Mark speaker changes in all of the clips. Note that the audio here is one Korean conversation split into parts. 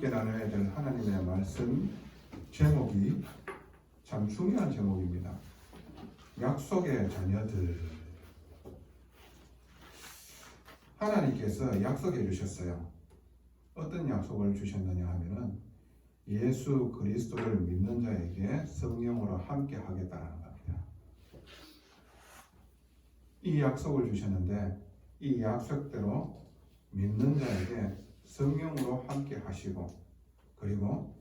Speaker 1: 함께 나눠야 될 하나님의 말씀 제목이 참 중요한 제목입니다. 약속의 자녀들. 하나님께서 약속해 주셨어요. 어떤 약속을 주셨느냐 하면은 예수 그리스도를 믿는 자에게 성령으로 함께 하겠다는 겁니다. 이 약속을 주셨는데 이 약속대로 믿는 자에게 성령으로 함께 하시고, 그리고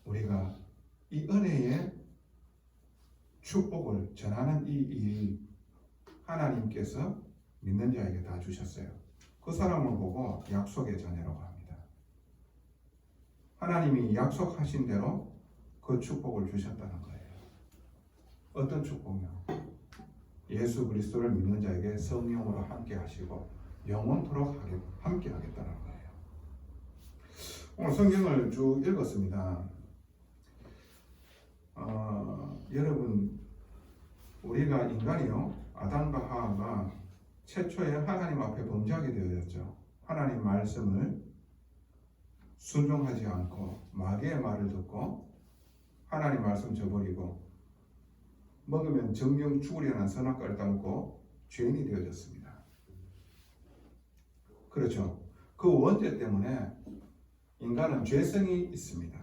Speaker 1: 우리가 이 은혜의 축복을 전하는 이 일이 하나님께서 믿는 자에게 다 주셨어요. 그 사람을 보고 약속의 자녀라고 합니다. 하나님이 약속하신 대로 그 축복을 주셨다는 거예요. 어떤 축복이요? 예수 그리스도를 믿는 자에게 성령으로 함께 하시고 영원토록 함께 하겠다는 거예요. 오늘 성경을 쭉 읽었습니다. 여러분, 우리가 인간이요, 아담과 하와가 최초에 하나님 앞에 범죄하게 되어졌죠. 하나님 말씀을 순종하지 않고 마귀의 말을 듣고 하나님 말씀 저버리고 먹으면 정령 죽으리라는 선악과를 따먹고 죄인이 되어졌습니다. 그렇죠. 그 원죄 때문에 인간은 죄성이 있습니다.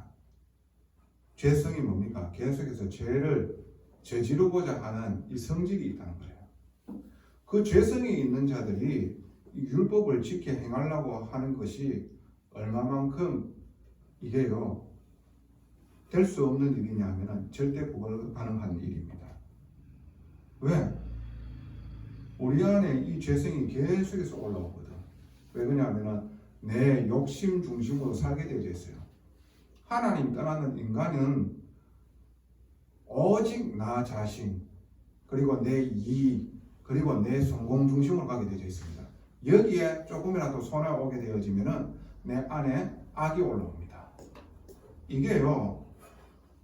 Speaker 1: 죄성이 뭡니까? 계속해서 죄를 저지르고자 하는 이 성질이 있다는 거예요. 그 죄성이 있는 자들이 율법을 지켜 행하려고 하는 것이 얼마만큼 이게요 될 수 없는 일이냐 하면 절대 불가능한 일입니다. 왜? 우리 안에 이 죄성이 계속해서 올라오거든. 왜 그러냐면 내 욕심 중심으로 살게 되어 있어요. 하나님 떠나는 인간은 오직 나 자신, 그리고 내 이익, 그리고 내 성공 중심으로 가게 되어 있습니다. 여기에 조금이라도 손해가 오게 되어지면은 내 안에 악이 올라옵니다. 이게요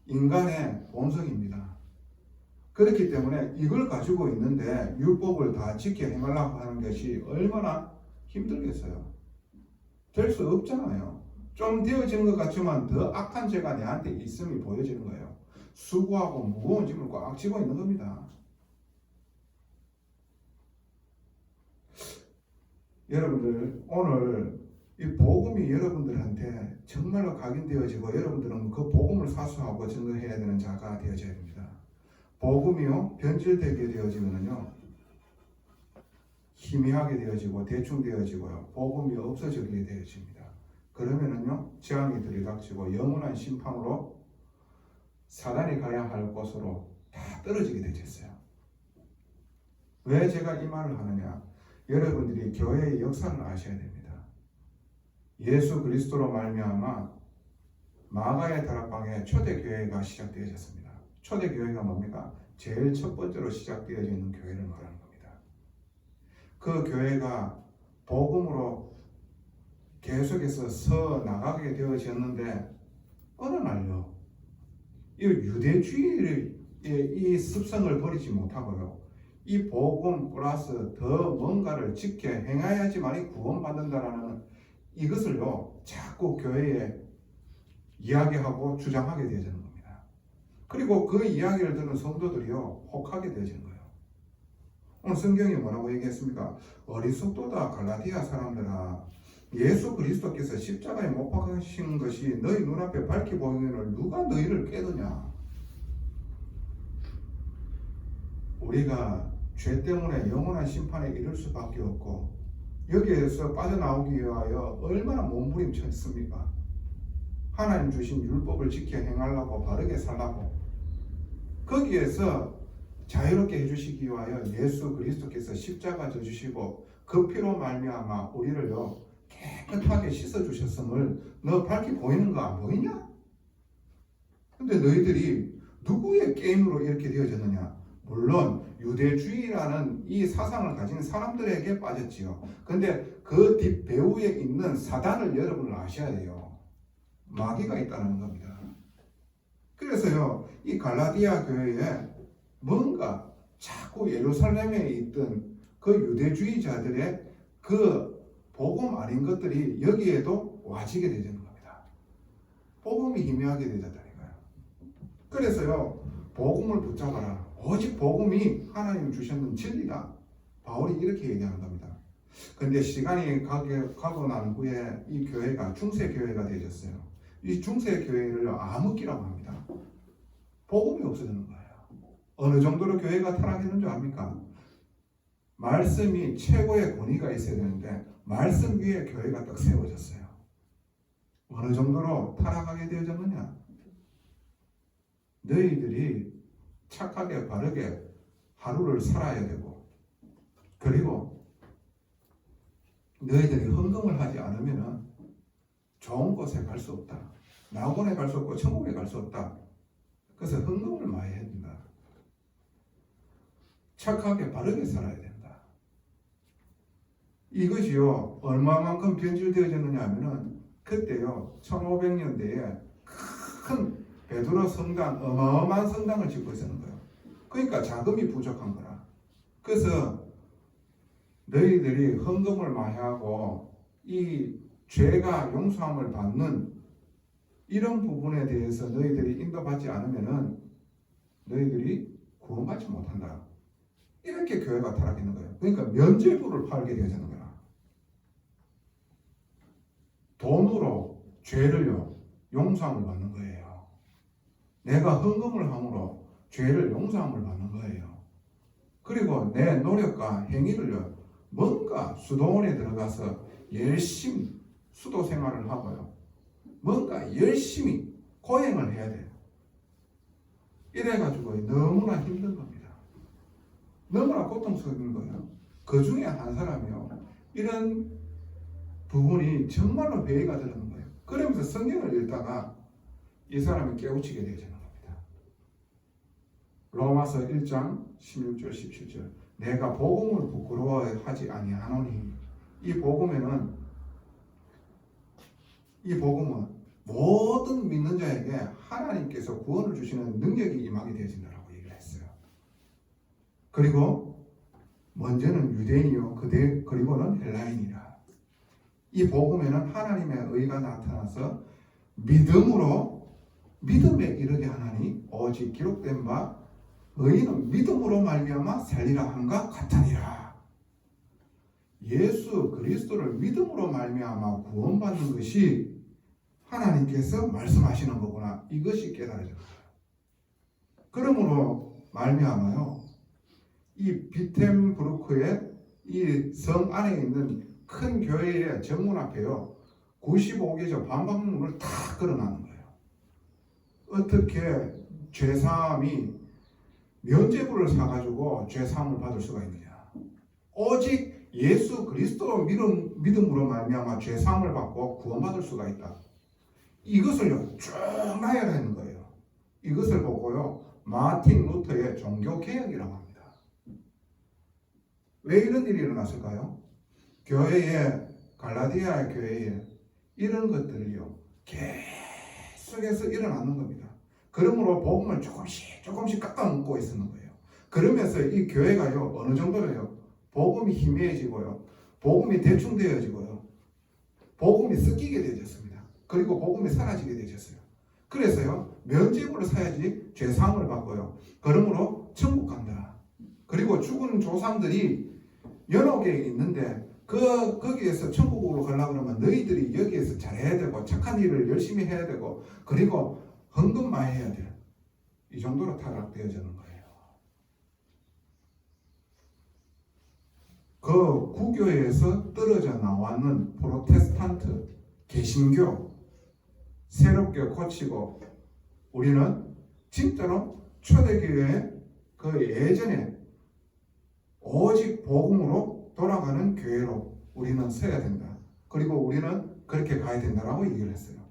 Speaker 1: 인간의 본성입니다. 그렇기 때문에 이걸 가지고 있는데 율법을 다 지켜 행하려고 하는 것이 얼마나 힘들겠어요. 될 수 없잖아요. 좀 되어지는 것 같지만 더 악한 죄가 내한테 있음이 보여지는 거예요. 수고하고 무거운 짐을 꽉 쥐고 있는 겁니다. 여러분들, 오늘 이 복음이 여러분들한테 정말로 각인되어지고 여러분들은 그 복음을 사수하고 증거해야 되는 자가 되어져야 됩니다. 복음이요 변질되게 되어지면요 희미하게 되어지고 대충 되어지고요 복음이 없어지게 되어집니다. 그러면은요 재앙이 들이닥치고 영원한 심판으로 사단이 가야 할 곳으로 다 떨어지게 되겠어요. 왜 제가 이 말을 하느냐? 여러분들이 교회의 역사를 아셔야 됩니다. 예수 그리스도로 말미암아 마가의 다락방에 초대교회가 시작되어졌습니다. 초대교회가 뭡니까? 제일 첫 번째로 시작되어지는 교회를 말하는 겁니다. 그 교회가 복음으로 계속해서 서 나가게 되어졌는데 어느 날요 이 유대주의의 이 습성을 버리지 못하고요 이 복음 플러스 더 뭔가를 지켜 행해야지만이 구원받는다라는 이것을요 자꾸 교회에 이야기하고 주장하게 되어지는 겁니다. 그리고 그 이야기를 듣는 성도들이요 혹하게 되어지는 거예요. 오늘 성경이 뭐라고 얘기했습니까? 어리석도다 갈라디아 사람들아, 예수 그리스도께서 십자가에 못 박히신 것이 너희 눈앞에 밝히 보이면 누가 너희를 깨느냐? 우리가 죄 때문에 영원한 심판에 이를 수밖에 없고 여기에서 빠져나오기 위하여 얼마나 몸부림쳤습니까? 하나님 주신 율법을 지켜 행하려고 바르게 살라고 거기에서 자유롭게 해주시기 위하여 예수 그리스도께서 십자가 져주시고 그 피로 말미암아 우리를요 깨끗하게 씻어주셨음을 너 밝히 보이는 거 안 보이냐? 근데 너희들이 누구의 게임으로 이렇게 되어졌느냐? 물론 유대주의라는 이 사상을 가진 사람들에게 빠졌지요. 근데 그 뒷배후에 있는 사단을 여러분은 아셔야 돼요. 마귀가 있다는 겁니다. 그래서요 이 갈라디아 교회에 뭔가 자꾸 예루살렘에 있던 그 유대주의자들의 그 복음 아닌 것들이 여기에도 와지게 되는 겁니다. 복음이 희미하게 되었다니까요. 그래서요, 복음을 붙잡아라. 오직 복음이 하나님 주셨는 진리다. 바울이 이렇게 얘기하는 겁니다. 그런데 시간이 가고 난 후에 이 교회가 중세교회가 되어졌어요. 이 중세교회를 암흑기라고 합니다. 복음이 없어지는 거예요. 어느 정도로 교회가 타락했는 줄 압니까? 말씀이 최고의 권위가 있어야 되는데 말씀 위에 교회가 딱 세워졌어요. 어느 정도로 타락하게 되어졌느냐? 너희들이 착하게 바르게 하루를 살아야 되고, 그리고 너희들이 헌금을 하지 않으면 좋은 곳에 갈 수 없다. 낙원에 갈 수 없고 천국에 갈 수 없다. 그래서 헌금을 많이 해야 된다. 착하게 바르게 살아야 된다. 이것이요, 얼마만큼 변질되어졌느냐 하면은 그때요, 1500년대에 큰 베드로 성당, 어마어마한 성당을 짓고 있었는 거예요. 그러니까 자금이 부족한 거라. 그래서 너희들이 헌금을 많이 하고 이 죄가 용서함을 받는 이런 부분에 대해서 너희들이 인도받지 않으면은 너희들이 구원받지 못한다. 이렇게 교회가 타락했는 거예요. 그러니까 면죄부를 팔게 되어지는 거야. 돈으로 죄를요, 용서함을 받는 거예요. 내가 헌금을 함으로 죄를 용서함을 받는 거예요. 그리고 내 노력과 행위를요, 뭔가 수도원에 들어가서 열심히 수도 생활을 하고요, 뭔가 열심히 고행을 해야 돼요. 이래가지고 너무나 힘든 겁니다. 너무나 고통스러운 거예요. 그 중에 한 사람이요, 이런 부분이 정말로 배의가 되는 거예요. 그러면서 성경을 읽다가 이 사람이 깨우치게 되잖아요. 로마서 1장 16절 17절 내가 복음을 부끄러워하지 아니하노니 이 복음은 모든 믿는 자에게 하나님께서 구원을 주시는 능력이 임하게 되어진다라고 얘기를 했어요. 그리고 먼저는 유대인이요 그리고는 헬라인이라. 이 복음에는 하나님의 의가 나타나서 믿음에 이르게 하나니 오직 기록된 바 의인은 믿음으로 말미암아 살리라 함과 같으니라. 예수 그리스도를 믿음으로 말미암아 구원받는 것이 하나님께서 말씀하시는 거구나. 이것이 깨달아져요. 그러므로 말미암아요, 이 비텐부르크의 이 성 안에 있는 큰 교회의 정문 앞에요, 95개조 반박문을 다 걸어놨는 거예요. 어떻게 죄사함이 면죄부를 사가지고 죄사함을 받을 수가 있느냐? 오직 예수 그리스도 믿음으로 말미암아 죄사함을 받고 구원받을 수가 있다. 이것을요 쭉 나열하는 거예요. 이것을 보고요 마틴 루터의 종교개혁이라고 합니다. 왜 이런 일이 일어났을까요? 갈라디아 교회에 이런 것들이요 계속해서 일어나는 겁니다. 그러므로 복음을 조금씩 깎아먹고 있었는 거예요. 그러면서 이 교회가요 어느 정도로요, 복음이 희미해지고요, 복음이 대충 되어지고요, 복음이 섞이게 되어졌습니다. 그리고 복음이 사라지게 되어졌어요. 그래서요 면죄부를 사야지 죄사함을 받고요, 그러므로 천국 간다. 그리고 죽은 조상들이 여러 개 있는데 거기에서 천국으로 가려고 그러면 너희들이 여기에서 잘해야 되고 착한 일을 열심히 해야 되고 그리고 헌금만 해야 돼. 이 정도로 타락되어지는 거예요. 그 구교에서 떨어져 나왔는 프로테스탄트, 개신교 새롭게 고치고 우리는 진짜로 초대교회 그 예전에 오직 복음으로 돌아가는 교회로 우리는 서야 된다. 그리고 우리는 그렇게 가야 된다라고 얘기를 했어요.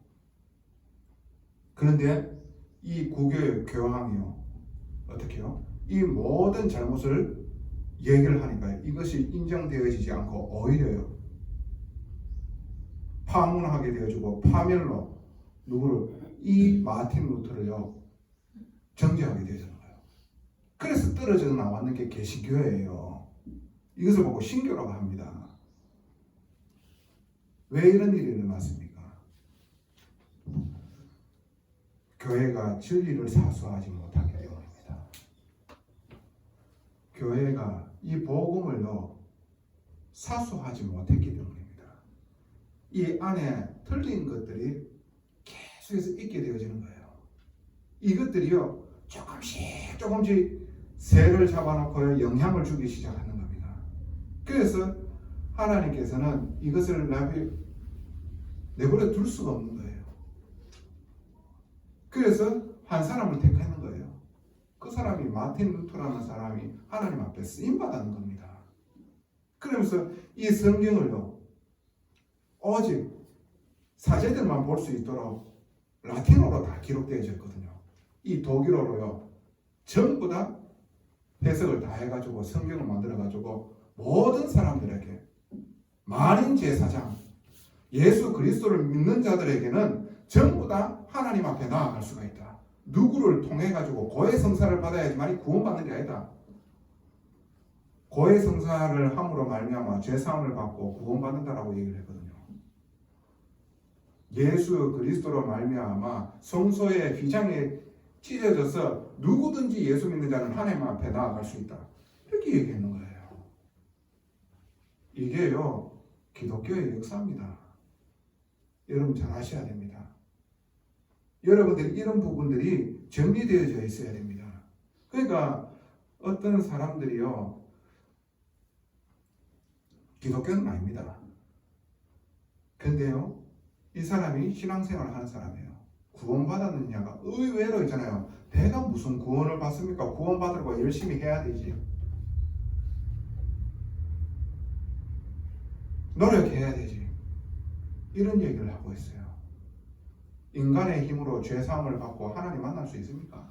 Speaker 1: 그런데 이 구교의 교황이요 어떻게요? 이 모든 잘못을 얘기를 하니까 이것이 인정되어지지 않고 오히려요 파문하게 되어지고 파멸로 이 마틴 루터를요 정죄하게 되어지는 거예요. 그래서 떨어져 나왔는 게 개신교예요. 이것을 보고 신교라고 합니다. 왜 이런 일이 일어났습니까? 교회가 진리를 사수하지 못하기 때문입니다. 교회가 이 복음을요 사수하지 못했기 때문입니다. 이 안에 틀린 것들이 계속해서 있게 되어지는 거예요. 이것들이요 조금씩 새를 잡아놓고 영향을 주기 시작하는 겁니다. 그래서 하나님께서는 이것을 내버려 둘 수가 없는 거예요. 그래서 한 사람을 택하는 거예요. 그 사람이 마틴 루터라는 사람이 하나님 앞에 쓰임받는 겁니다. 그러면서 이 성경을요 오직 사제들만 볼 수 있도록 라틴어로 다 기록되어졌거든요. 이 독일어로요 전부 다 해석을 다 해가지고 성경을 만들어가지고 모든 사람들에게 만인 제사장 예수 그리스도를 믿는 자들에게는 전부 다 하나님 앞에 나아갈 수가 있다. 누구를 통해 가지고 고해성사를 받아야지만 구원받는 게 아니다. 고해성사를 함으로 말미암아 죄사함을 받고 구원받는다라고 얘기를 했거든요. 예수 그리스도로 말미암아 성소의 휘장에 찢어져서 누구든지 예수 믿는 자는 하나님 앞에 나아갈 수 있다. 이렇게 얘기했는 거예요. 이게요 기독교의 역사입니다. 여러분 잘 아셔야 됩니다. 여러분들이 이런 부분들이 정리되어져 있어야 됩니다. 그러니까 어떤 사람들이요 기독교는 아닙니다. 근데요 이 사람이 신앙생활을 하는 사람이에요. 구원받았느냐가 의외로 있잖아요. 내가 무슨 구원을 받습니까? 구원받으려고 열심히 해야 되지. 노력해야 되지. 이런 얘기를 하고 있어요. 인간의 힘으로 죄사함을 받고 하나님 만날 수 있습니까?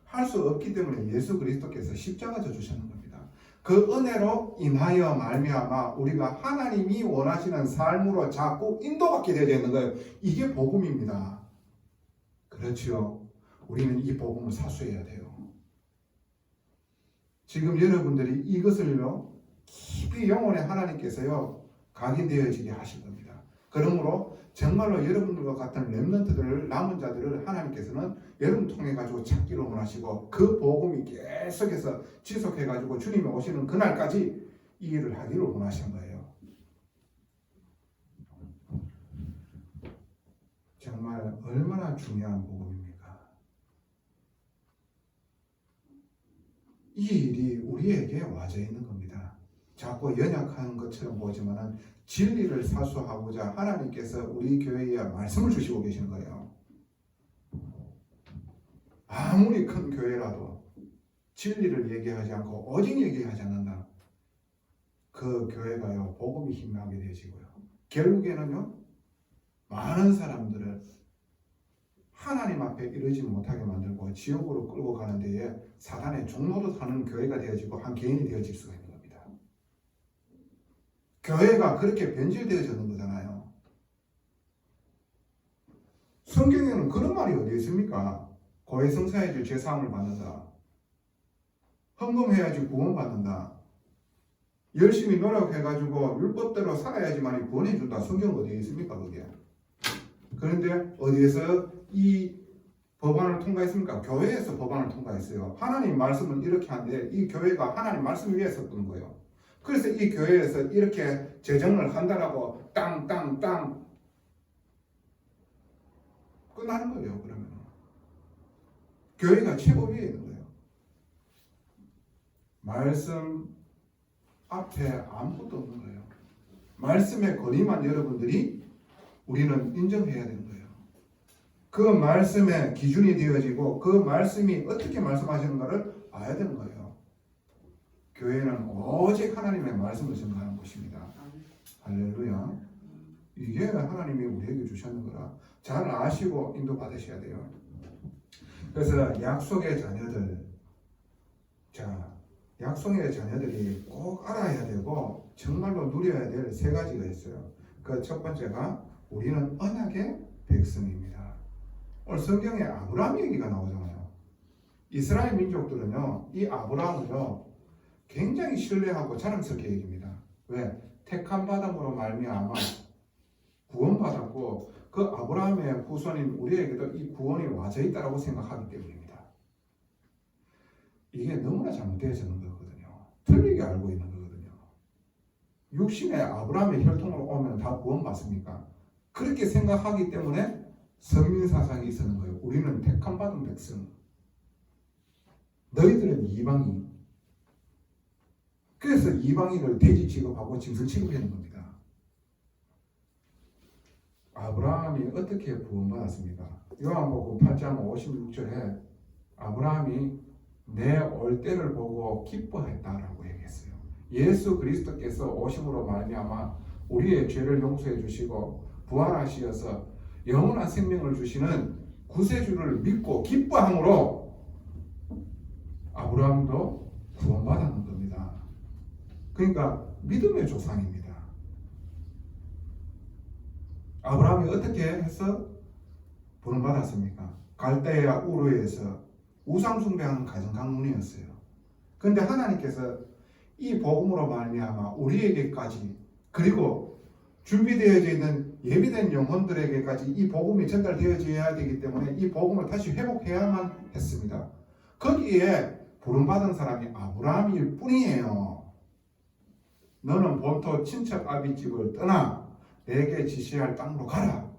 Speaker 1: 할 수 없기 때문에 예수 그리스도께서 십자가 져 주셨는 겁니다. 그 은혜로 인하여 말미암아 우리가 하나님이 원하시는 삶으로 자꾸 인도받게 되어 있는 거예요. 이게 복음입니다. 그렇지요. 우리는 이 복음을 사수해야 돼요. 지금 여러분들이 이것을요 깊이 영혼에 하나님께서요 각인되어지게 하실 겁니다. 그러므로 정말로 여러분들과 같은 렘넌트들을 남은 자들을 하나님께서는 여러분 통해 가지고 찾기를 원하시고 그 복음이 계속해서 지속해 가지고 주님이 오시는 그날까지 이 일을 하기를 원하신 거예요. 정말 얼마나 중요한 복음입니까? 이 일이 우리에게 와져 있는 겁니다. 자꾸 연약한 것처럼 보지만은 진리를 사수하고자 하나님께서 우리 교회에 말씀을 주시고 계시는 거예요. 아무리 큰 교회라도 진리를 얘기하지 않고 오직 얘기하지 않는다. 그 교회가요 복음이 희미하게 되어지고요. 결국에는요 많은 사람들을 하나님 앞에 이르지 못하게 만들고 지옥으로 끌고 가는 데에 사단의 종로도 하는 교회가 되어지고 한 개인이 되어질 수가 있는 겁니다. 교회가 그렇게 변질되어지는 거잖아요. 성경에는 그런 말이 어디 있습니까? 고해성사해야지 죄사함을 받는다. 헌금해야지 구원받는다. 열심히 노력해가지고 율법대로 살아야지만 구원해준다. 성경 어디에 있습니까? 그게. 그런데 어디에서 이 법안을 통과했습니까? 교회에서 법안을 통과했어요. 하나님 말씀은 이렇게 한데 이 교회가 하나님 말씀 위에 섰던 거예요. 그래서 이 교회에서 이렇게 제정을 한다라고 땅 끝나는 거예요. 그러면 교회가 최고 위에 있는 거예요. 말씀 앞에 아무것도 없는 거예요. 말씀의 거리만 여러분들이 우리는 인정해야 되는 거예요. 그 말씀의 기준이 되어지고 그 말씀이 어떻게 말씀하시는가를 봐야 되는 거예요. 교회는 오직 하나님의 말씀을 전가하는 곳입니다. 할렐루야. 이게 하나님이 우리에게 주셨는 거라 잘 아시고 인도받으셔야 돼요. 그래서 약속의 자녀들, 약속의 자녀들이 꼭 알아야 되고 정말로 누려야 될 세 가지가 있어요. 그 첫 번째가 우리는 언약의 백성입니다. 오늘 성경에 아브라함 얘기가 나오잖아요. 이스라엘 민족들은요, 이 아브라함을요, 굉장히 신뢰하고 자랑스럽게 얘기합니다. 왜? 택함 받음으로 말미암아 구원받았고 그 아브라함의 후손인 우리에게도 이 구원이 와져 있다고 생각하기 때문입니다. 이게 너무나 잘못되어지는 거거든요. 틀리게 알고 있는 거거든요. 육신의 아브라함의 혈통으로 오면 다 구원받습니까? 그렇게 생각하기 때문에 선민사상이 있는 거예요. 우리는 택함받은 백성, 너희들은 이방인. 그래서 이방인을 돼지 취급하고 짐승 취급하는 겁니다. 아브라함이 어떻게 구원받았습니까? 요한복음 8장 56절에 아브라함이 내 올 때를 보고 기뻐했다라고 얘기했어요. 예수 그리스도께서 오심으로 말미암아 우리의 죄를 용서해 주시고 부활하시어서 영원한 생명을 주시는 구세주를 믿고 기뻐함으로 아브라함도 구원받았는 겁니다. 그러니까 믿음의 조상입니다. 아브라함이 어떻게 해서 구원받았습니까? 갈대아 우르에서 우상숭배하는 가정 강문이었어요. 그런데 하나님께서 이 복음으로 말미암아 우리에게까지, 그리고 준비되어져 있는 예비된 영혼들에게까지 이 복음이 전달되어져야 되기 때문에 이 복음을 다시 회복해야만 했습니다. 거기에 부름받은 사람이 아브라함일 뿐이에요. 너는 본토 친척 아비 집을 떠나 내게 지시할 땅으로 가라.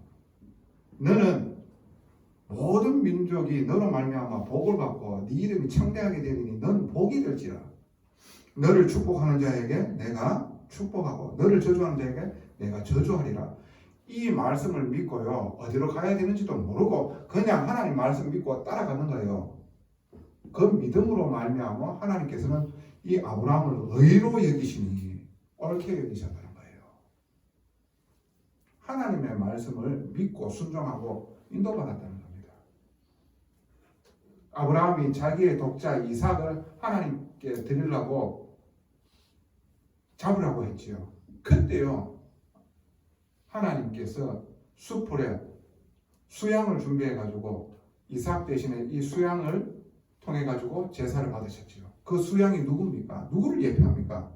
Speaker 1: 너는 모든 민족이 너로 말미암아 복을 받고 네 이름이 창대하게 되리니 너는 복이 될지라. 너를 축복하는 자에게 내가 축복하고 너를 저주하는 자에게 내가 저주하리라. 이 말씀을 믿고요, 어디로 가야 되는지도 모르고 그냥 하나님 말씀 믿고 따라가는 거예요. 그 믿음으로 말미암아 하나님께서는 이 아브라함을 의로 여기시니 옳게 여기셨다는 거예요. 하나님의 말씀을 믿고 순종하고 인도받았다는 겁니다. 아브라함이 자기의 독자 이삭을 하나님께 드리려고 잡으라고 했지요. 그때요, 하나님께서 수풀에 수양을 준비해 가지고 이삭 대신에 이 수양을 통해 가지고 제사를 받으셨지요. 그 수양이 누굽니까? 누구를 예표합니까?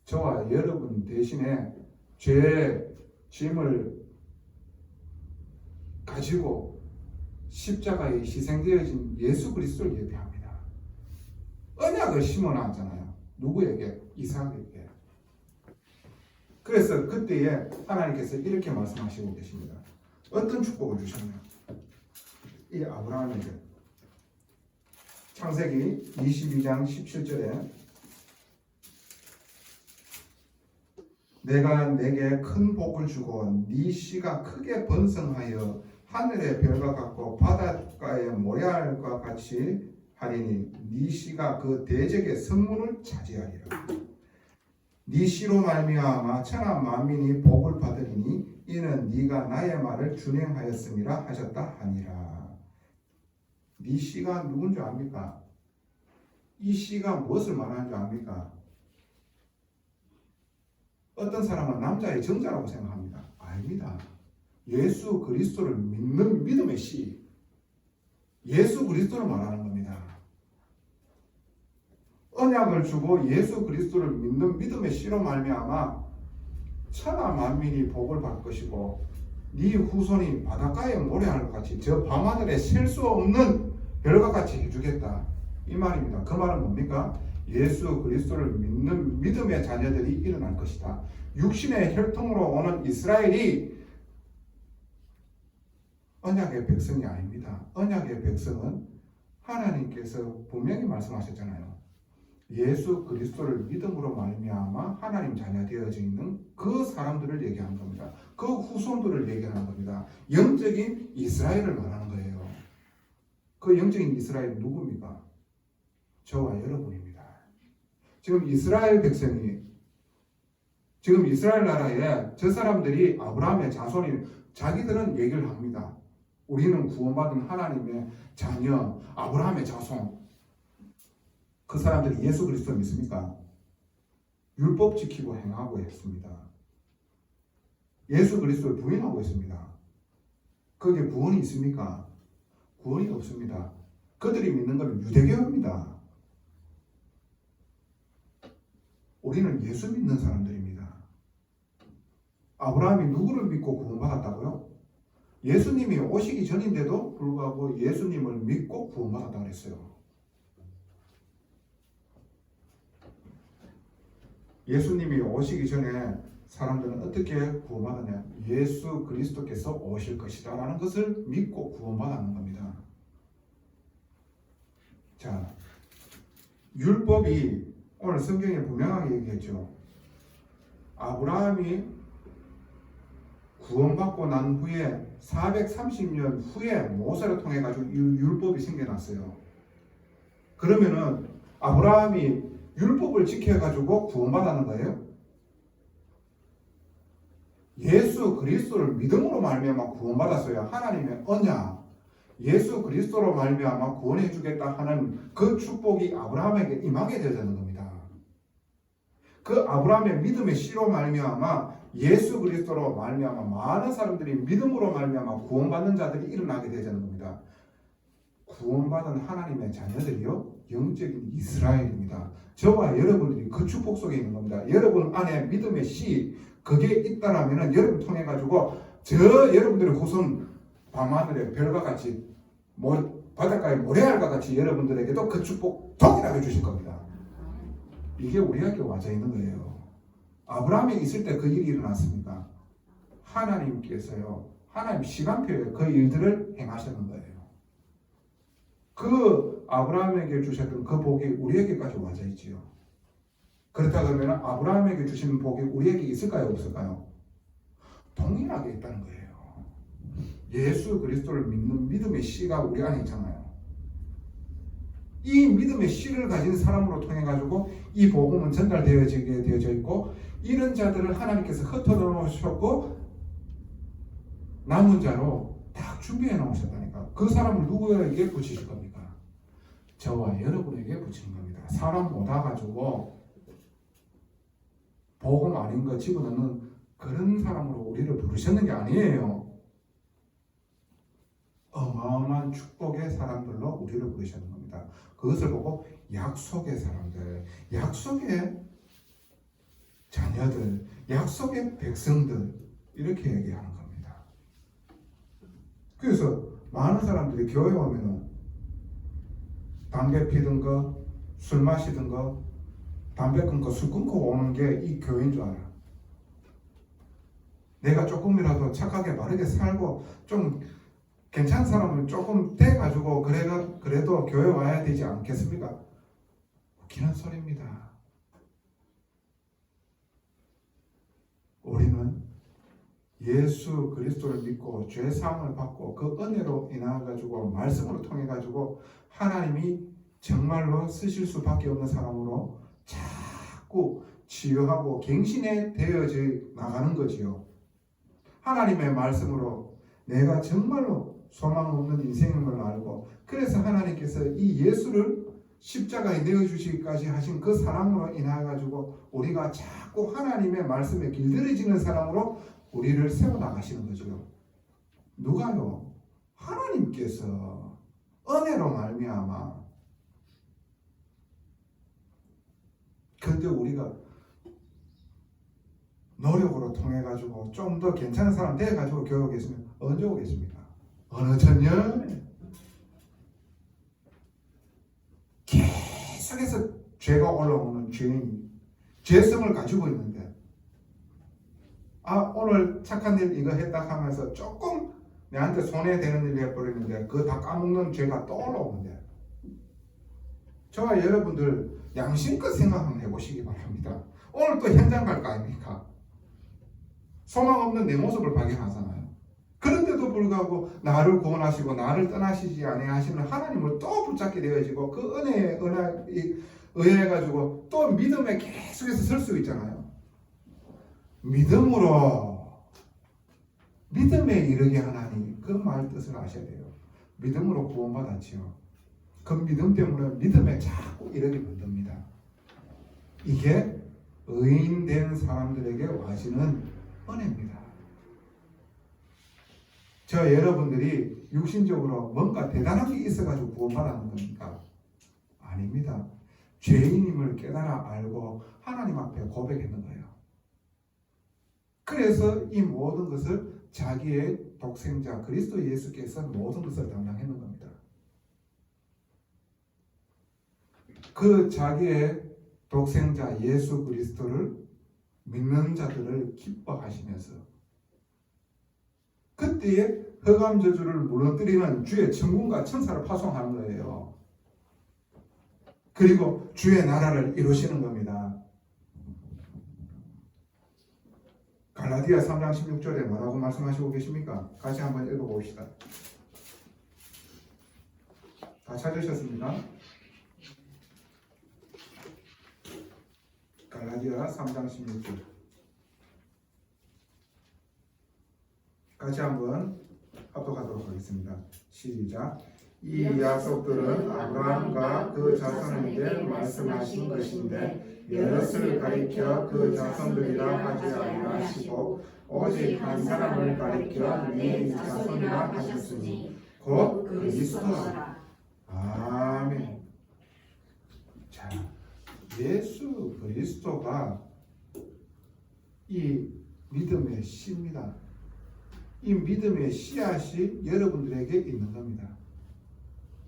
Speaker 1: 저와 여러분 대신에 죄의 짐을 가지고 십자가에 희생되어진 예수 그리스도를 예배합니다. 언약을 심어놨잖아요. 누구에게? 이삭에게. 그래서 그때에 하나님께서 이렇게 말씀하시고 계십니다. 어떤 축복을 주셨나요? 이 아브라함에게. 창세기 22장 17절에 내가 내게 큰 복을 주고 네 씨가 크게 번성하여 하늘의 별과 같고 바닷가의 모래알과 같이 하리니 네 씨가 그 대적의 성문을 차지하리라. 네 씨로 말미암아 천하 만민이 복을 받으리니 이는 네가 나의 말을 준행하였음이라 하셨다 하니라. 네 씨가 누군지 압니까? 이 씨가 무엇을 말하는 줄 압니까? 어떤 사람은 남자의 정자라고 생각합니다. 아닙니다. 예수 그리스도를 믿는 믿음의 씨, 예수 그리스도를 말하는 겁니다. 언약을 주고 예수 그리스도를 믿는 믿음의 씨로 말미암아 천하 만민이 복을 받을 것이고 네 후손이 바닷가의 모래알과 같이 저 밤하늘에 셀 수 없는 별과 같이 해주겠다, 이 말입니다. 그 말은 뭡니까? 예수 그리스도를 믿는 믿음의 자녀들이 일어날 것이다. 육신의 혈통으로 오는 이스라엘이 언약의 백성이 아닙니다. 언약의 백성은 하나님께서 분명히 말씀하셨잖아요. 예수 그리스도를 믿음으로 말미암아 하나님 자녀 되어져 있는 그 사람들을 얘기하는 겁니다. 그 후손들을 얘기하는 겁니다. 영적인 이스라엘을 말하는 거예요. 그 영적인 이스라엘이 누굽니까? 저와 여러분입니다. 지금 이스라엘 백성이, 지금 이스라엘 나라에 저 사람들이 아브라함의 자손이, 자기들은 얘기를 합니다. 우리는 구원받은 하나님의 자녀, 아브라함의 자손. 그 사람들이 예수 그리스도 믿습니까? 율법 지키고 행하고 했습니다. 예수 그리스도를 부인하고 있습니다. 거기에 구원이 있습니까? 구원이 없습니다. 그들이 믿는 것은 유대교입니다. 우리는 예수 믿는 사람들입니다. 아브라함이 누구를 믿고 구원받았다고요? 예수님이 오시기 전인데도 불구하고 예수님을 믿고 구원받았다고 그랬어요. 예수님이 오시기 전에 사람들은 어떻게 구원받았냐? 예수 그리스도께서 오실 것이다 라는 것을 믿고 구원받았는 겁니다. 자, 율법이 오늘 성경에 분명하게 얘기했죠. 아브라함이 구원받고 난 후에 430년 후에 모세를 통해 가지고 율법이 생겨났어요. 그러면은 아브라함이 율법을 지켜 가지고 구원받았는 거예요? 예수 그리스도를 믿음으로 말미암아 구원받았어요. 하나님의 언약, 예수 그리스도로 말미암아 구원해 주겠다 하는 그 축복이 아브라함에게 임하게 되는 겁니다. 그 아브라함의 믿음의 씨로 말미암아 예수 그리스도로 말미암아 많은 사람들이 믿음으로 말미암아 구원받는 자들이 일어나게 되는 겁니다. 구원받은 하나님의 자녀들이요, 영적인 이스라엘입니다. 저와 여러분들이 그 축복 속에 있는 겁니다. 여러분 안에 믿음의 씨 그게 있다라면은 여러분 통해 가지고 여러분들의 후손 밤하늘의 별과 같이 바닷가의 모래알과 같이 여러분들에게도 그 축복 동일하게 주실 겁니다. 이게 우리에게 와져 있는 거예요. 아브라함이 있을 때 그 일이 일어났습니까? 하나님께서요, 하나님 시간표에 그 일들을 행하셨는 거예요. 그 아브라함에게 주셨던 그 복이 우리에게까지 와져 있지요. 그렇다 그러면 아브라함에게 주신 복이 우리에게 있을까요, 없을까요? 동일하게 있다는 거예요. 예수 그리스도를 믿는 믿음의 씨가 우리 안에 있잖아요. 이 믿음의 씨를 가진 사람으로 통해 가지고 이 복음은 전달되어지게 되어져 있고, 이런 자들을 하나님께서 흩어져 놓으셨고 남은 자로 딱 준비해 놓으셨다니까. 그 사람을 누구에게 붙이실 겁니까? 저와 여러분에게 붙이는 겁니다. 사람 모아 가지고 복음 아닌 거 집어넣는 그런 사람으로 우리를 부르셨는 게 아니에요. 어마어마한 축복의 사람들로 우리를 부르셨는 겁니다. 그것을 보고 약속의 사람들, 약속의 자녀들, 약속의 백성들 이렇게 얘기하는 겁니다. 그래서 많은 사람들이 교회 오면은 담배 피던 거, 술 마시던 거, 담배 끊고 술 끊고 오는 게 이 교회인 줄 알아. 내가 조금이라도 착하게 바르게 살고 좀 괜찮은 사람은 조금 돼가지고 그래도 교회 와야 되지 않겠습니까? 웃기는 소리입니다. 우리는 예수 그리스도를 믿고 죄 사함을 받고 그 은혜로 인해 가지고 말씀으로 통해 가지고 하나님이 정말로 쓰실 수밖에 없는 사람으로 자꾸 치유하고 갱신해 되어져 나가는 거지요. 하나님의 말씀으로 내가 정말로 소망 없는 인생임을 알고, 그래서 하나님께서 이 예수를 십자가에 내어주시기까지 하신 그 사랑으로 인해 가지고 우리가 자꾸 하나님의 말씀에 길들여지는 사람으로 우리를 세워나가시는 거죠. 누가요? 하나님께서 은혜로 말미암아. 근데 우리가 노력으로 통해 가지고 좀 더 괜찮은 사람 돼 가지고 교회 오겠으면 언제 오겠습니까? 어느 천년에 계속해서 죄가 올라오는 죄인이 죄성을 가지고 있는데, 오늘 착한 일 이거 했다 하면서 조금 내한테 손해되는 일 해버리는데 그거 다 까먹는 죄가 또 올라오는데, 저와 여러분들 양심껏 생각 한번 해보시기 바랍니다. 오늘 또 현장 갈 거 아닙니까? 소망 없는 내 모습을 발견하잖아요. 그런데도 불구하고 나를 구원하시고 나를 떠나시지 아니하시는 하나님을 또 붙잡게 되어지고 그 은혜에 의해 가지고 또 믿음에 계속해서 설 수 있잖아요. 믿음에 이르게 하나니 그 말 뜻을 아셔야 돼요. 믿음으로 구원받았지요. 그 믿음 때문에 믿음에 자꾸 이르게 만듭니다. 이게 의인된 사람들에게 와지는 은혜입니다. 저 여러분들이 육신적으로 뭔가 대단한 게 있어가지고 구원받았는 겁니까? 아닙니다. 죄인임을 깨달아 알고 하나님 앞에 고백했는 거예요. 그래서 이 모든 것을 자기의 독생자 그리스도 예수께서 모든 것을 담당했는 겁니다. 그 자기의 독생자 예수 그리스도를 믿는 자들을 기뻐하시면서 그때에 흑암 저주를 무너뜨리는 주의 천군과 천사를 파송하는 거예요. 그리고 주의 나라를 이루시는 겁니다. 갈라디아 3장 16절에 뭐라고 말씀하시고 계십니까? 같이 한번 읽어봅시다. 다 찾으셨습니까? 갈라디아 3장 16절 같이 한번 합독하도록 하겠습니다. 시작. 이 약속들은 아브라함과 그 자손에게 말씀하신 것인데 여럿을 가리켜 그 자손들이라 하지 아니하시고 오직 한 사람을 가리켜 네 자손이라 하셨으니 곧 그리스도라. 아멘. 자, 예수 그리스도가 이 믿음의 씨입니다. 이 믿음의 씨앗이 여러분들에게 있는 겁니다.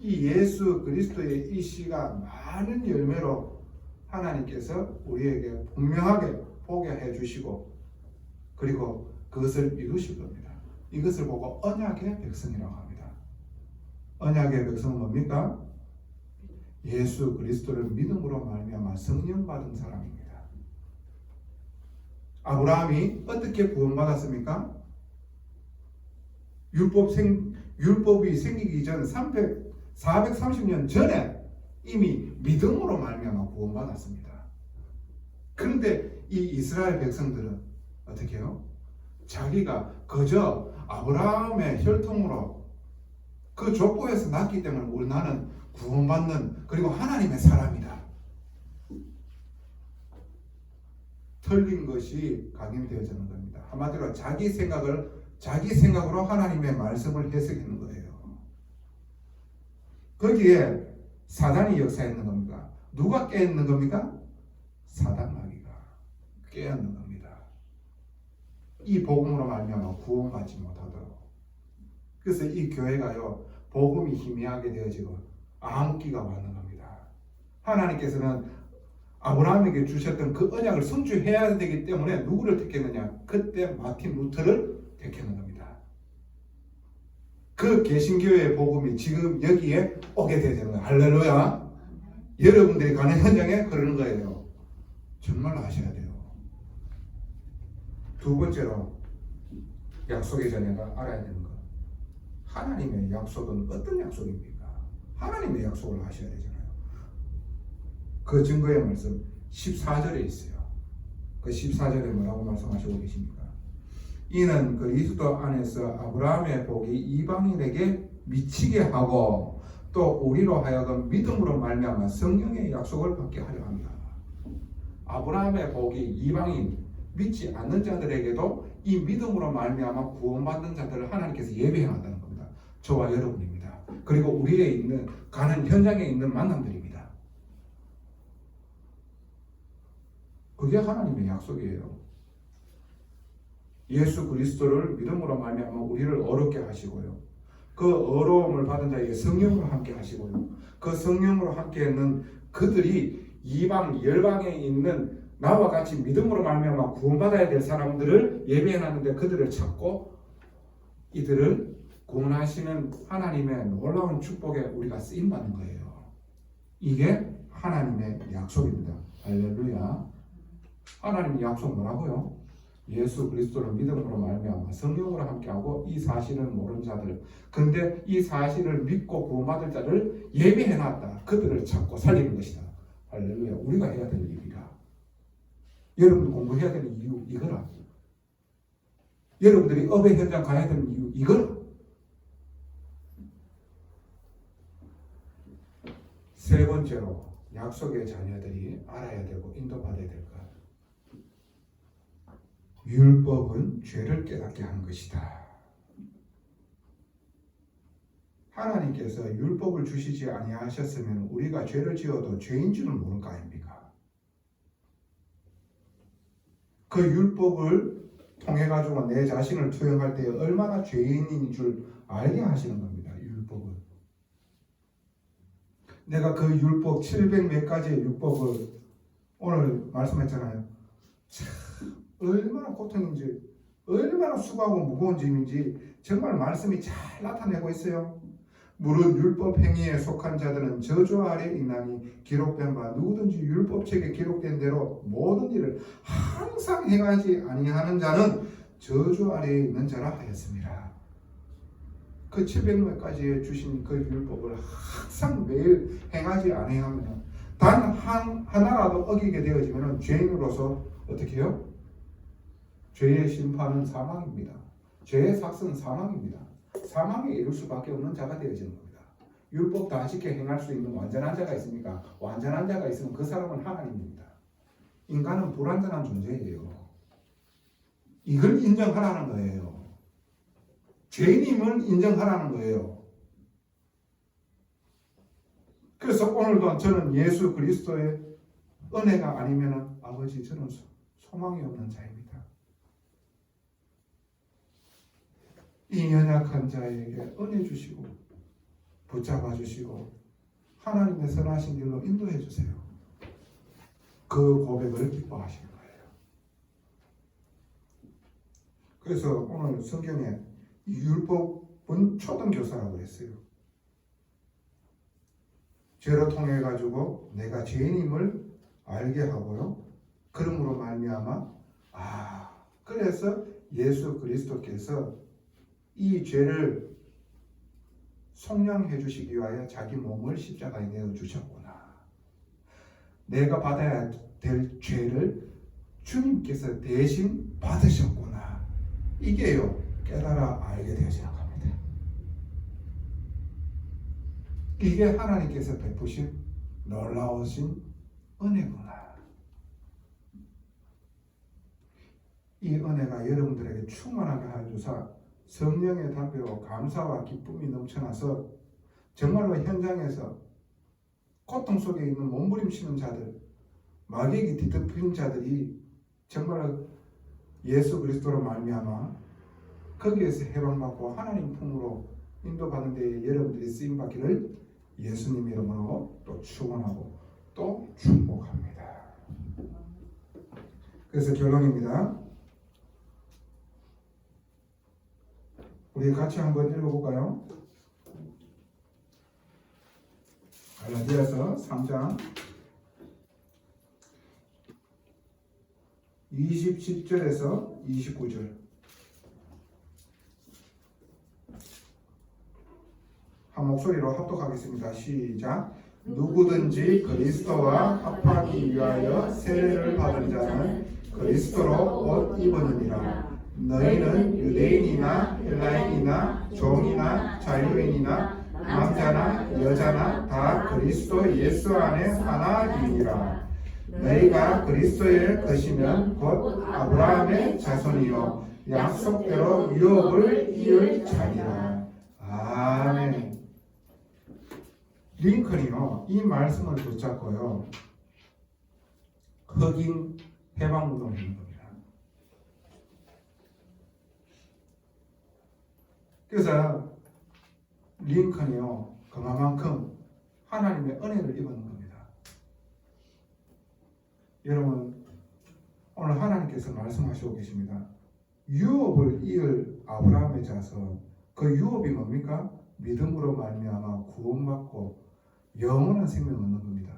Speaker 1: 이 예수 그리스도의 이 씨가 많은 열매로 하나님께서 우리에게 분명하게 보게 해주시고 그리고 그것을 이루실 겁니다. 이것을 보고 언약의 백성이라고 합니다. 언약의 백성은 뭡니까? 예수 그리스도를 믿음으로 말미암아 성령 받은 사람입니다. 아브라함이 어떻게 구원받았습니까? 율법이 생기기 전 430년 전에 이미 믿음으로 말미암아 구원받았습니다. 그런데 이 이스라엘 백성들은 어떻게 해요? 자기가 그저 아브라함의 혈통으로 그 족보에서 났기 때문에 나는 구원받는 그리고 하나님의 사람이다. 틀린 것이 각인되어지는 겁니다. 한마디로 자기 생각으로 하나님의 말씀을 해석하는 거예요. 거기에 사단이 역사했는 겁니까? 누가 깨었는 겁니까? 사단 마귀가 깨었는 겁니다. 이 복음으로 말미암아 구원받지 못하도록. 그래서 이 교회가요 복음이 희미하게 되어지고 암흑기가 왔는 겁니다. 하나님께서는 아브라함에게 주셨던 그 언약을 성취해야 되기 때문에 누구를 택했느냐? 그때 마틴 루터를 택했는 겁니다. 그 개신교의 복음이 지금 여기에 오게 되는 거예요. 할렐루야. 여러분들이 가는 현장에 흐르는 거예요. 정말 아셔야 돼요. 두 번째로 약속의 자녀가 알아야 되는 것. 하나님의 약속은 어떤 약속입니까? 하나님의 약속을 아셔야 되잖아요. 그 증거의 말씀 14절에 있어요. 그 14절에 뭐라고 말씀하시고 계십니까? 이는 그리스도 안에서 아브라함의 복이 이방인에게 미치게 하고 또 우리로 하여금 믿음으로 말미암아 성령의 약속을 받게 하려 합니다. 아브라함의 복이 이방인 믿지 않는 자들에게도 이 믿음으로 말미암아 구원받는 자들을 하나님께서 예비해 놨다는 겁니다. 저와 여러분입니다. 그리고 우리의 있는 가는 현장에 있는 만남들입니다. 그게 하나님의 약속이에요. 예수 그리스도를 믿음으로 말미암아 우리를 어렵게 하시고요. 그 어려움을 받은 자에게 성령으로 함께 하시고요. 그 성령으로 함께 있는 그들이 이방 열방에 있는 나와 같이 믿음으로 말미암아 구원받아야 될 사람들을 예배해놨는데 그들을 찾고 이들을 구원하시는 하나님의 놀라운 축복에 우리가 쓰임받는 거예요. 이게 하나님의 약속입니다. 할렐루야. 하나님의 약속 뭐라고요? 예수 그리스도를 믿음으로 말미암아 성령으로 함께하고 이 사실을 모르는 자들, 근데 이 사실을 믿고 구원받을 자를 예비해놨다. 그들을 찾고 살리는 것이다. 할렐루야. 우리가 해야 될 일이라. 여러분들 공부해야 되는 이유 이거라. 여러분들이 업의 현장 가야 되는 이유 이거라. 세 번째로 약속의 자녀들이 알아야 되고 인도받아야 될 것. 율법은 죄를 깨닫게 한 것이다. 하나님께서 율법을 주시지 아니하셨으면 우리가 죄를 지어도 죄인 줄은 모를 거 아닙니까? 그 율법을 통해 가지고 내 자신을 투영할 때 얼마나 죄인인 줄 알게 하시는 겁니다. 율법은. 내가 그 율법 700 몇 가지의 율법을 오늘 말씀했잖아요. 참 얼마나 고통인지, 얼마나 수고하고 무거운 짐인지 정말 말씀이 잘 나타내고 있어요. 무릇 율법 행위에 속한 자들은 저주 아래 있나니 기록된 바 누구든지 율법책에 기록된 대로 모든 일을 항상 행하지 아니하는 자는 저주 아래에 있는 자라 하였습니다. 그 700명까지 주신 그 율법을 항상 매일 행하지 아니하면 단 하나라도 어기게 되어지면 죄인으로서 어떻게 해요? 죄의 심판은 사망입니다. 죄의 삭은 사망입니다. 사망에 이를 수밖에 없는 자가 되어지는 겁니다. 율법 다 지켜 행할 수 있는 완전한 자가 있습니까? 완전한 자가 있으면 그 사람은 하나님입니다. 인간은 불완전한 존재예요. 이걸 인정하라는 거예요. 죄인임을 인정하라는 거예요. 그래서 오늘도 저는 예수 그리스도의 은혜가 아니면 아버지 저는 소망이 없는 자입니다. 이 연약한 자에게 은혜 주시고 붙잡아 주시고 하나님의 선하신 길로 인도해 주세요. 그 고백을 기뻐하시는 거예요. 그래서 오늘 성경에 율법은 초등교사라고 했어요. 죄로 통해 가지고 내가 죄인임을 알게 하고요. 그러므로 말미암아 그래서 예수 그리스도께서 이 죄를 속량해 주시기 위하여 자기 몸을 십자가에 내어 주셨구나. 내가 받아야 될 죄를 주님께서 대신 받으셨구나. 이게요, 깨달아 알게 되어지는 겁니다. 이게 하나님께서 베푸신 놀라우신 은혜구나. 이 은혜가 여러분들에게 충만하게 하여주사 성령의 담배로 감사와 기쁨이 넘쳐나서 정말로 현장에서 고통 속에 있는 몸부림치는 자들, 마귀에게 뒤덮인 자들이 정말로 예수 그리스도로 말미암아 거기에서 해방받고 하나님 품으로 인도받는 데에 여러분들이 쓰임받기를 예수님 이름으로 또 축원하고 또 축복합니다. 그래서 결론입니다. 우리 같이 한번 읽어볼까요? 갈라디아서 3장 27절에서 29절 한 목소리로 합독하겠습니다. 시작. 누구든지 그리스도와 합하기 위하여 세례를 받은 자는 그리스도로 옷 입으니라. 너희는 유대인이나 헬라인이나 종이나 자유인이나 남자나 여자나 다 그리스도 예수 안에 하나이니라. 너희가 그리스도의 것이면 곧 아브라함의 자손이요 약속대로 유업을 이을 자니라. 아멘. 링컨이요 이 말씀을 붙잡고요 흑인 해방운동을 했는 겁니다. 그래서 링컨이요 그만큼 하나님의 은혜를 입은 겁니다. 여러분 오늘 하나님께서 말씀하시고 계십니다. 유업을 이을 아브라함의 자손, 그 유업이 뭡니까? 믿음으로 말미암아 구원받고 영원한 생명 얻는 겁니다.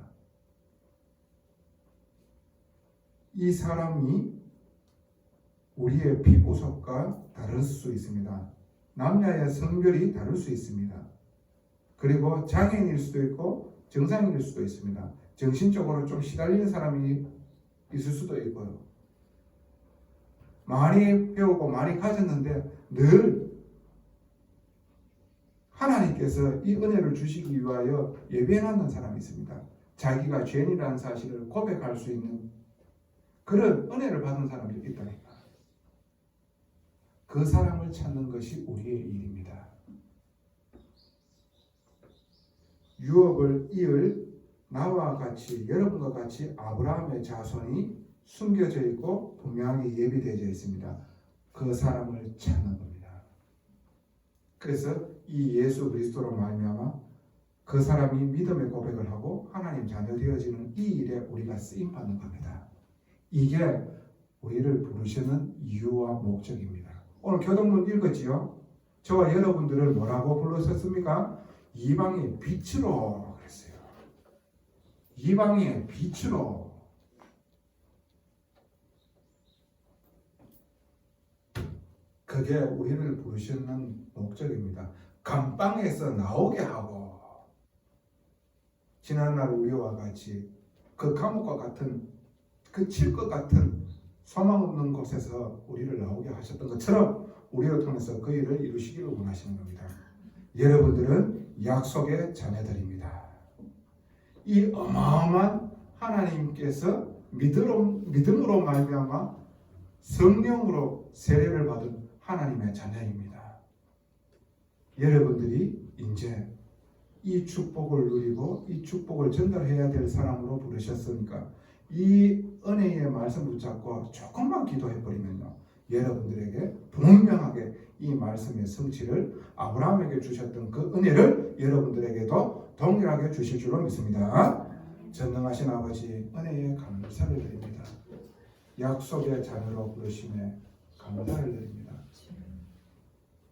Speaker 1: 이 사람이 우리의 피부색과 다를 수 있습니다. 남녀의 성별이 다를 수 있습니다. 그리고 장애인일 수도 있고 정상인일 수도 있습니다. 정신적으로 좀 시달리는 사람이 있을 수도 있고요. 많이 배우고 많이 가졌는데 늘 하나님께서 이 은혜를 주시기 위하여 예배해놓는 사람이 있습니다. 자기가 죄인이라는 사실을 고백할 수 있는 그런 은혜를 받은 사람이 있다니까. 그 사람을 찾는 것이 우리의 일입니다. 유업을 이을 나와 같이 여러분과 같이 아브라함의 자손이 숨겨져 있고 분명하게 예비되어져 있습니다. 그 사람을 찾는 겁니다. 그래서 이 예수 그리스도로 말미암아 그 사람이 믿음의 고백을 하고 하나님 자녀 되어지는 이 일에 우리가 쓰임 받는 겁니다. 이게 우리를 부르시는 이유와 목적입니다. 오늘 교동문 읽었지요? 저와 여러분들을 뭐라고 불렀었습니까? 이방의 빛으로 그랬어요. 이방의 빛으로. 그게 우리를 부르시는 목적입니다. 감방에서 나오게 하고 지난날 우리와 같이 그 감옥과 같은 그 칠 것 같은 소망 없는 곳에서 우리를 나오게 하셨던 것처럼 우리를 통해서 그 일을 이루시기를 원하시는 겁니다. 여러분들은 약속의 자녀들입니다. 이 어마어마한 하나님께서 믿음으로 말미암아 성령으로 세례를 받은 하나님의 자녀입니다. 여러분들이 이제 이 축복을 누리고 이 축복을 전달해야 될 사람으로 부르셨으니까 이 은혜의 말씀 붙잡고 조금만 기도해버리면요, 여러분들에게 분명하게 이 말씀의 성취를 아브라함에게 주셨던 그 은혜를 여러분들에게도 동일하게 주실 줄로 믿습니다. 전능하신 아버지, 은혜에 감사를 드립니다. 약속의 자녀로 부르심에 감사를 드립니다.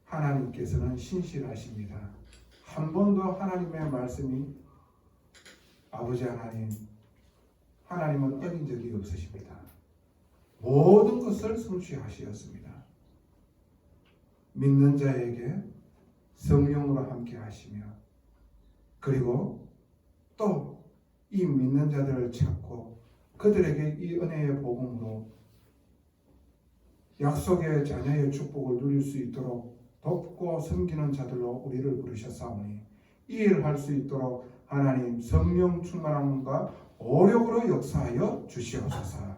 Speaker 1: 하나님께서는 신실하십니다. 한 번도 하나님의 말씀이 아버지 하나님은 어긴 적이 없으십니다. 모든 것을 성취하시었습니다. 믿는 자에게 성령으로 함께 하시며, 그리고 또 이 믿는 자들을 찾고 그들에게 이 은혜의 복음으로 약속의 자녀의 축복을 누릴 수 있도록 돕고 섬기는 자들로 우리를 부르셨사오니 이 일을 할 수 있도록 하나님 성령 충만함과 오력으로 역사하여 주시옵소서.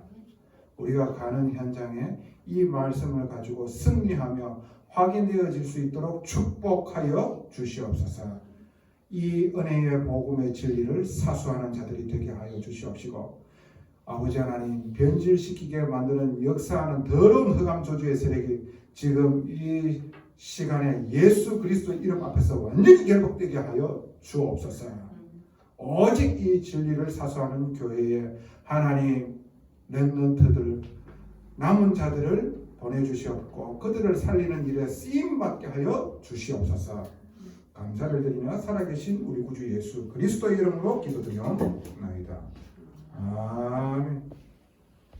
Speaker 1: 우리가 가는 현장에 이 말씀을 가지고 승리하며 확인되어질 수 있도록 축복하여 주시옵소서. 이 은혜의 복음의 진리를 사수하는 자들이 되게 하여 주시옵시고, 아버지 하나님, 변질시키게 만드는 역사하는 더러운 흑암 조주의 세력이 지금 이 시간에 예수 그리스도 이름 앞에서 완전히 결복되게 하여 주옵소서. 오직 이 진리를 사수하는 교회에 하나님 렘넌트들, 남은 자들을 보내주시옵고 그들을 살리는 일에 쓰임받게 하여 주시옵소서. 감사를 드리며 살아계신 우리 구주 예수 그리스도의 이름으로 기도드리옵나이다. 아멘.